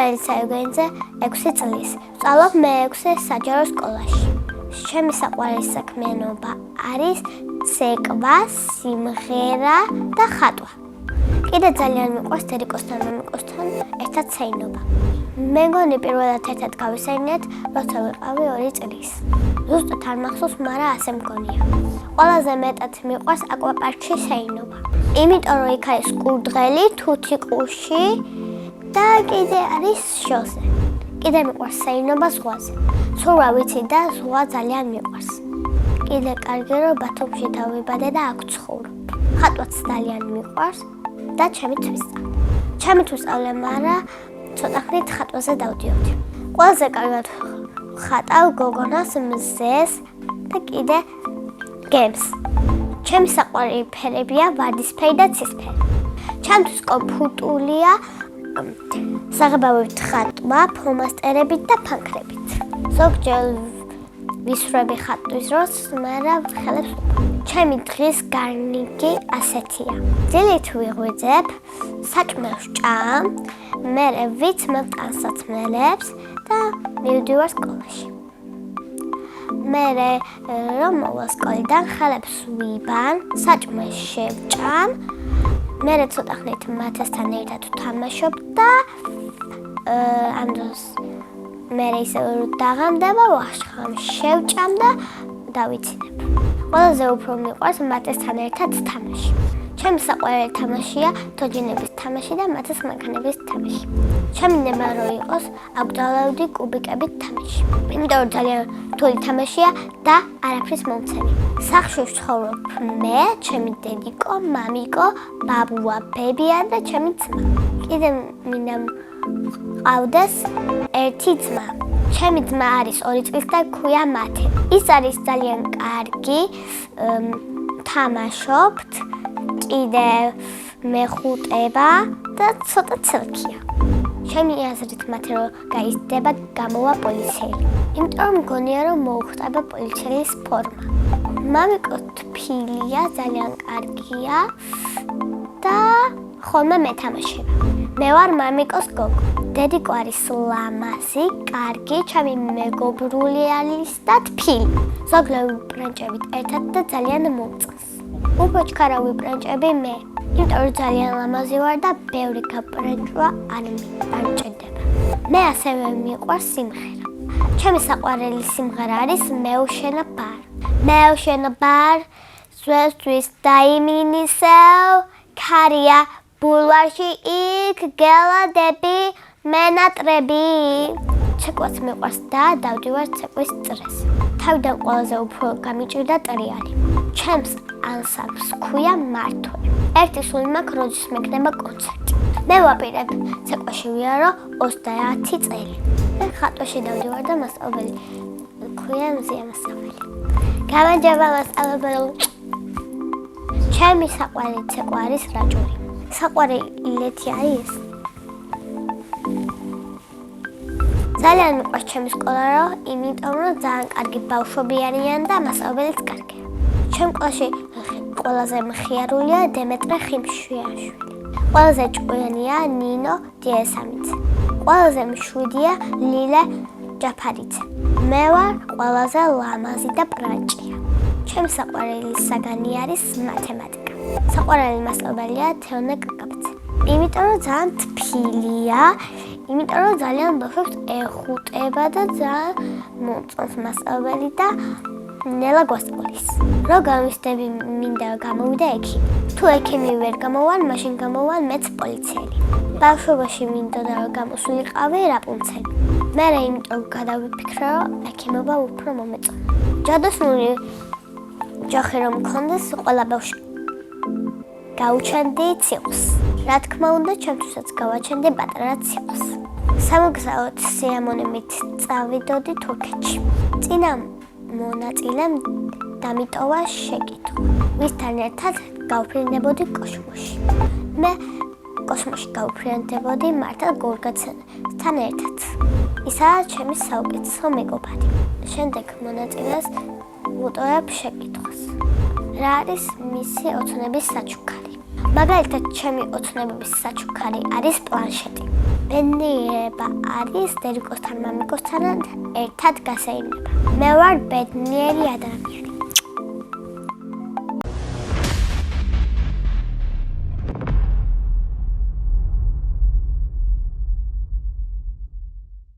ელისა ეგვენიძე 6 წლის. ვსწავლობ მე-6 საჯარო სკოლაში. ჩემი საყვარელი საქმიანობა არის ცეკვა, სიმღერა და ხატვა. კიდე ძალიან მიყვარს დედიკოსთან მამიკოსთან ერთად ცეინობა. მე მგონი პირველად ერთად გავისეინეთ, როცა ვიყავი 2 წლის. ზუსტად არ მახსოვს, მაგრამ ასე მგონია. ყველაზე მეტად მიყვარს აკვაპარკში სეინობა. იმიტომ რომ იქ არის კურდღელი, თუთიყუში და კიდე არის შოზე. კიდე მიყვარს სეინობა ზღვაზე. სულ რა ვიცი და ზღვა ძალიან მიყვარს. კიდე კარგი რომ ბათუმში დავიბადე და აქ ვცხოვრობ. ხატვაც ძალიან მიყვარს და ჩემი თვისწავლე. ჩემი თვისწავლე, მაგრამ ცოტა ხნით ხატვაზე დავდიოდი. ყველაზე კარგად ხატავ გოგონას, მზეს და კიდე გემს. ჩემი საყვარელი ფერებია ვარდისფერი და ცისფერი. ჩემთვის კომფორტულია საღებავებით ხატვა, ფლომასტერებით და ფანქრებით. ზოგჯერ ვისვრები ხატვის დროს, მაგრამ ხელებს ჩემი დღის გარნიგი ასეთია. დილით ვიღვიძებ, საჭმელს ვჭამ, მერე ვიცმევ ტანსაცმელებს და მივდივარ სკოლაში. მერე რომ მოვალ სკოლიდან, ხელებს ვიბან, საჭმელს შევჭამ, მერე ცოტა ხნით მათესთან ერთად ვთამაშობ და ამ დროს მერე ისევ დაღამდება, ვაშხამს შევჭამ და დავიცინებ. ყველაზე უფრო მიყვარს მათესთან ერთად თამაში. ჩემი საყვარელი თამაშია თოჯინების თამაში და მათეს მანქანების თამაში. ჩემი ნება რო იყოს აგვდალავდი კუბიკებით თამაში. იმიტომ რომ ძალიან რთული თამაშია და არაფრის მომცემი. სახლში ვცხოვრობ მე, ჩემი დედიკო, მამიკო, ბაბუა, ბებია და ჩემი ძმა. კიდე მინდა ყავდეს ერთი ძმა. ჩემი ძმა არის 2 წლის და ქვია მათე. ის არის ძალიან კარგი, თამაშობთ, კიდე მეხუტება და ცოტა ცელქია. ჩემი აზრით მათე რომ გაიზრდება გამოვა პოლიციელი. იმიტომ რომ მგონია რომ მოუხტება პოლიციის ფორმა. მამიკო თბილია, ძალიან კარგია და ხოლმე მეთამაშება. მე ვარ მამიკოს გოგო. დედიკო არის ლამაზი, კარგი, ჩემი მეგობრული არის და თბილი. ზოგადად ვიბრანჭებით ერთად და ძალიან მომწონს. უფრო ჩქარა ვიბრანჭები მე. იმიტომ რომ ძალიან ლამაზი ვარ და ბევრი გაბრანჭვა არ მჭირდება. მე ასევე მიყვარს სიმღერა. ჩემი საყვარელი სიმღერა არის მეუშენებარ. მეუშენებარ, ზღვისთვის დაიმინისევ, ქარია ბულვარში იქ გელადები, მენატრები. ცეკვაც მიყვარს და დავდივარ ცეკვის წრეს. თავიდან ყველაზე უფრო გამიჭირდა ტრიალი. ჩემს ანსამბლს ქვია მართვე. ერთი სული მაქვს, როდის მექნება კონცერტი. მე ვაპირებ ცეკვაში ვიარო 30 წელი. მე ხატვაში დავდივარ და მასწავლებელი ქვია მზია მასწავლებელი. გამარჯობა მასწავლებელი. ჩემი საყვარელი ცეკვა არის რაჭული. საყვარელეთი არის ძალიან მიყვარს ჩემი სკოლა, იმიტომ რომ ძალიან კარგი ბავშვები არიან და მასწავლებელიც კარგია. ჩემ კლასში ყველაზე მხიარულია დემეტრე ხიმშუიაშვილი. ყველაზე ჭკვიანია ნინო დიესამიძე. ყველაზე მშვიდია ლილე ჯაფარიძე. მე ვარ ყველაზე ლამაზი და პრანჭია. ჩემი საყვარელი საგანი არის მათემატიკა. საყვარელი მასწავლებელია თეონე კაკაბაძე. იმიტომ რომ ძალიან თბილია, იმიტომ რომ ძალიან ბავშვებს ეხუტება და ძალიან მომწონს მასწავლებელი და ნელა გვასწავლის. რო გამისდები მინდა გამოვიდე ექიმი. თუ ექიმი ვერ გამოვალ, მაშინ გამოვალ მეც პოლიციელი. ბავშვობაში მინდოდა რომ გამოსულიყავი რაპუნცელი. მე იმიტომ გადავიფიქრე, რომ ექიმობა უფრო მომეწონა. ჯადოსნური ჯოხი რომ მქონდეს, ყველა ბავშვი გაუჩენდი ციყვს. რა თქმა უნდა, ჩემთვისაც გავაჩენდი პატარა ციყვს. სამოგზაუროდ სიამოვნებით წავიდოდი თურქეთში. წინა მონაწილემ დამიტოვა შეკითხვა, ვისთან ერთად გავფრინდებოდი კოსმოსში. მე კოსმოსში გავფრინდებოდი მართალ გორგაცთან ერთად. ისაა ჩემი საუკეთესო მეგობარი. შემდეგ მონაწილეს ვუტოვებ შეკითხვას. რა არის მისი ოცნების საჩუქარი? მაგალითად, ჩემი ოცნებების საჩუქარი არის პლანშეტი. ბედნიერება არის დედიკოსთან, მამიკოსთან ერთად გასეირნება. მე ვარ ბედნიერი ადამიანი.